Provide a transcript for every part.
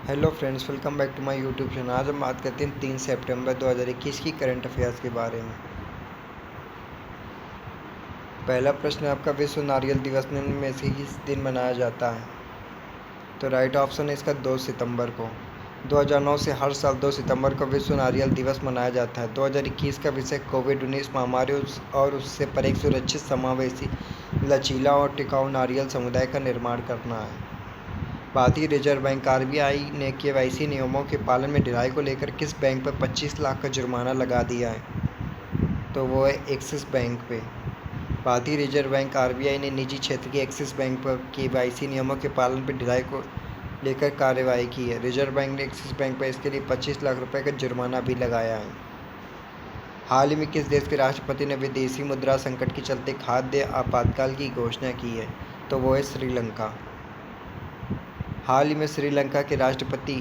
Hello friends, welcome back to my YouTube channel. आज हम बात करते हैं 3 सितंबर 2021 की करंट अफेयर्स के बारे में। पहला प्रश्न है आपका, विश्व नारियल दिवस निम्न में से किस दिन मनाया जाता है? तो राइट ऑप्शन है इसका 2 सितंबर को। 2009 से हर साल 2 सितंबर को विश्व नारियल दिवस मनाया जाता है। 2021 का विषय कोविड-19 महामारी और उससे परे एक सुरक्षित, समावेशी, लचीला और टिकाऊ नारियल समुदाय का निर्माण करना है। भारतीय रिजर्व बैंक आरबीआई ने केवाईसी नियमों के पालन में ढिलाई को लेकर किस बैंक पर 25 लाख का जुर्माना लगा दिया है? तो वो है एक्सिस बैंक पे। भारतीय रिजर्व बैंक आरबीआई ने निजी क्षेत्र के एक्सिस बैंक पर केवाईसी नियमों के पालन पर ढिलाई को लेकर कार्रवाई की है। रिजर्व बैंक ने एक्सिस बैंक पर इसके लिए 25 लाख रुपए का जुर्माना भी लगाया है। हाल ही में किस देश के राष्ट्रपति ने विदेशी मुद्रा संकट के चलते खाद्य आपातकाल की घोषणा की है? तो वो है श्रीलंका। हाल ही में श्रीलंका के राष्ट्रपति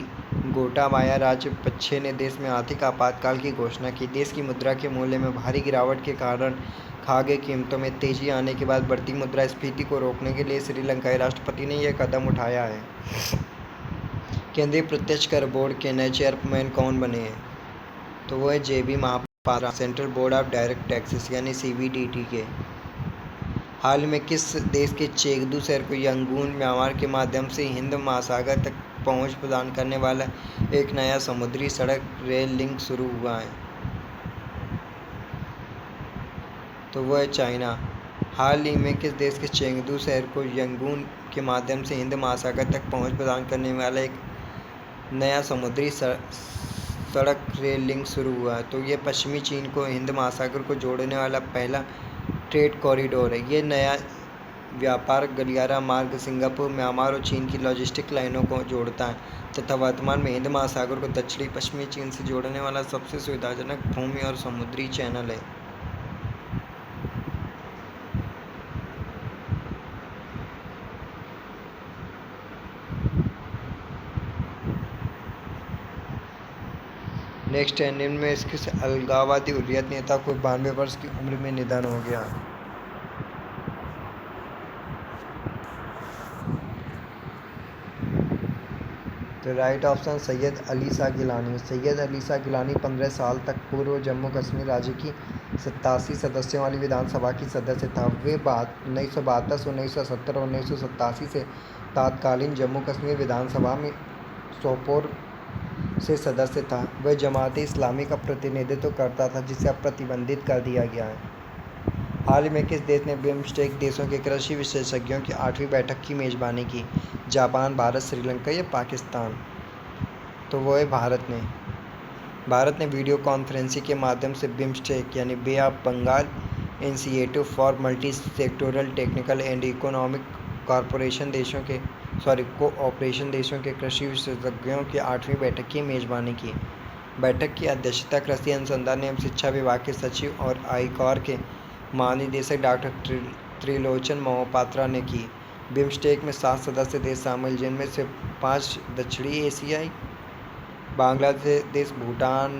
गोटाबाया राजपक्षे ने देश में आर्थिक आपातकाल की घोषणा की। देश की मुद्रा के मूल्य में भारी गिरावट के कारण खाद्य कीमतों में तेजी आने के बाद बढ़ती मुद्रास्फीति को रोकने के लिए श्रीलंकाई राष्ट्रपति ने यह कदम उठाया है। केंद्रीय प्रत्यक्ष कर बोर्ड के नए चेयरमैन कौन बने हैं? तो वो है JB Mahapatra, central board of direct taxes यानी सीबीडीटी के। हाल में किस देश के चेंगडू शहर को यंगून म्यांमार के माध्यम से हिंद महासागर तक पहुंच प्रदान करने वाला एक नया समुद्री सड़क रेल लिंक शुरू हुआ है? तो वह है चाइना। हाल ही में किस देश के चेंगडू शहर को यंगून के माध्यम से हिंद महासागर तक पहुंच प्रदान करने वाला एक नया समुद्री सड़क रेल लिंक शुरू हुआ है? तो ये पश्चिमी चीन को हिंद महासागर को जोड़ने वाला पहला ट्रेड कॉरिडोर है। ये नया व्यापार गलियारा मार्ग सिंगापुर, म्यांमार और चीन की लॉजिस्टिक लाइनों को जोड़ता है तथा वर्तमान में हिंद महासागर को दक्षिणी पश्चिमी चीन से जोड़ने वाला सबसे सुविधाजनक भूमि और समुद्री चैनल है। नेक्स्ट है, निम्न में इसके अलगाववादी हुर्रियत नेता को 92 वर्ष की उम्र में निधन हो गया। तो राइट ऑप्शन सैयद अली शाह गिलानी। सैयद अली शाह गिलानी 15 साल तक पूर्व जम्मू कश्मीर राज्य की 87 सदस्यों वाली विधानसभा की सदस्य था। वे 1972 से 1970 और 1987 से तत्कालीन जम्मू कश्मीर विधानसभा में सोपोर से सदस्य था। वह जमात इस्लामी का प्रतिनिधित्व करता था, जिसे अब प्रतिबंधित कर दिया गया है। हाल ही में किस देश ने बिम्स्टेक देशों के कृषि विशेषज्ञों की 8वीं बैठक की मेजबानी की? जापान, भारत, श्रीलंका या पाकिस्तान? तो वो है भारत ने। भारत ने वीडियो कॉन्फ्रेंसिंग के माध्यम से बिम्स्टेक यानी bay of Bengal initiative for multi sectoral technical and economic cooperation देशों के कृषि विशेषज्ञों की 8वीं बैठक की मेजबानी की। बैठक की अध्यक्षता कृषि अनुसंधान एवं शिक्षा विभाग के सचिव और आईकॉर के महानिदेशक डॉक्टर त्रिलोचन मोहपात्रा ने की। बिम्स्टेक में 7 सदस्य देश शामिल, जिनमें से 5 दक्षिणी एशियाई, बांग्लादेश, भूटान,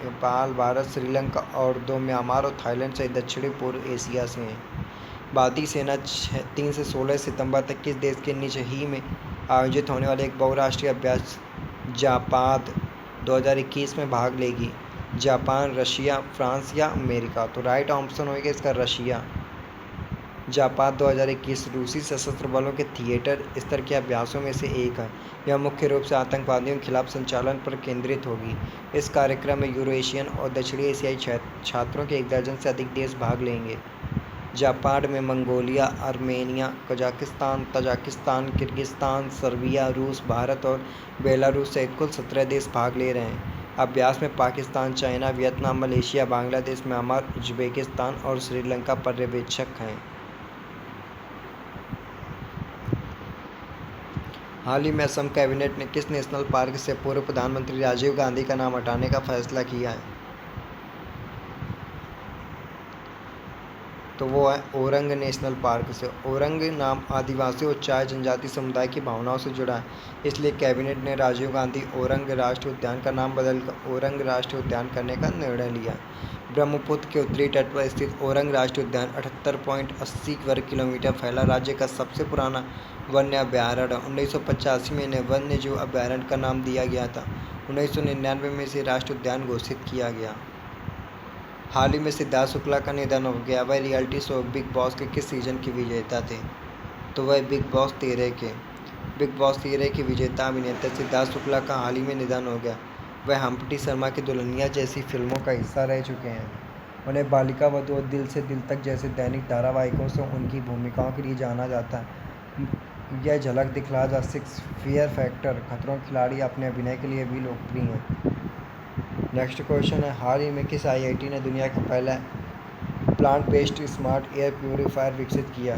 नेपाल, भारत, श्रीलंका और 2 म्यांमार और थाईलैंड सहित दक्षिणी पूर्व एशिया से हैं। भारतीय सेना 3 से 16 सितंबर तक किस देश के निचही में आयोजित होने वाले एक बहुराष्ट्रीय अभ्यास जापाद 2021 में भाग लेगी? जापान, रशिया, फ्रांस या अमेरिका? तो राइट ऑप्शन होगा इसका रशिया। जापाद 2021 रूसी सशस्त्र बलों के थिएटर स्तर के अभ्यासों में से एक है। यह मुख्य रूप से आतंकवादियों के खिलाफ संचालन पर केंद्रित होगी। इस कार्यक्रम में यूरेशियन और दक्षिणी एशियाई छात्रों के 1 दर्जन से अधिक देश भाग लेंगे। जापान में Mongolia, Armenia, Kazakhstan, Tajikistan, Kyrgyzstan, Serbia, रूस, भारत और बेलारूस सहित कुल 17 देश भाग ले रहे हैं। अभ्यास में Pakistan, China, Vietnam, Malaysia, Bangladesh, Myanmar, Uzbekistan और श्रीलंका पर्यवेक्षक हैं। हाल ही में असम कैबिनेट ने किस नेशनल पार्क से पूर्व प्रधानमंत्री राजीव गांधी का नाम हटाने का फैसला किया है? तो वो है ओरंग नेशनल पार्क से। ओरंग नाम आदिवासी और चाय जनजाति समुदाय की भावनाओं से जुड़ा है, इसलिए कैबिनेट ने राजीव गांधी ओरंग राष्ट्रीय उद्यान का नाम बदलकर ओरंग राष्ट्रीय उद्यान करने का निर्णय लिया। ब्रह्मपुत्र के उत्तरी तट पर स्थित ओरंग राष्ट्रीय उद्यान 78.80 वर्ग किलोमीटर फैला राज्य का सबसे पुराना वन्य अभयारण्य। 1985 में इन्हें वन्य जीव अभयारण्य का नाम दिया गया था। 1999 में इसे राष्ट्रीय उद्यान घोषित किया गया। हाल ही में सिद्धार्थ शुक्ला का निधन हो गया। वह रियलिटी शो बिग बॉस के किस सीजन के विजेता थे? तो वह बिग बॉस 13 के विजेता अभिनेता सिद्धार्थ शुक्ला का हाल ही में निधन हो गया। वह हम्प्टी शर्मा की दुल्हनिया जैसी फिल्मों का हिस्सा रह चुके हैं। उन्हें बालिका वधू और दिल से दिल तक जैसे दैनिक धारावाहिकों से उनकी भूमिकाओं के लिए जाना जाता है। यह झलक दिखला जा 6, फियर फैक्टर, खतरों के खिलाड़ी अपने अभिनय के लिए भी लोकप्रिय हैं। नेक्स्ट क्वेश्चन है, हाल ही में किस आईआईटी ने दुनिया का पहला plant based smart air purifier विकसित किया?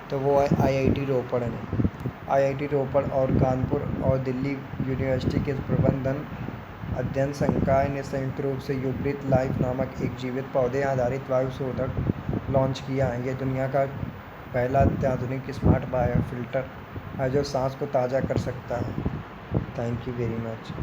तो वो है आईआईटी रोपड़ ने। आईआईटी रोपड़ और कानपुर और दिल्ली यूनिवर्सिटी के प्रबंधन अध्ययन संकाय ने संयुक्त रूप से यूब्रिथ लाइफ नामक एक जीवित पौधे आधारित वायु शोधक लॉन्च किया है। यह दुनिया का पहला अत्याधुनिक स्मार्ट बायो फिल्टर है जो सांस को ताज़ा कर सकता है। Thank you very much.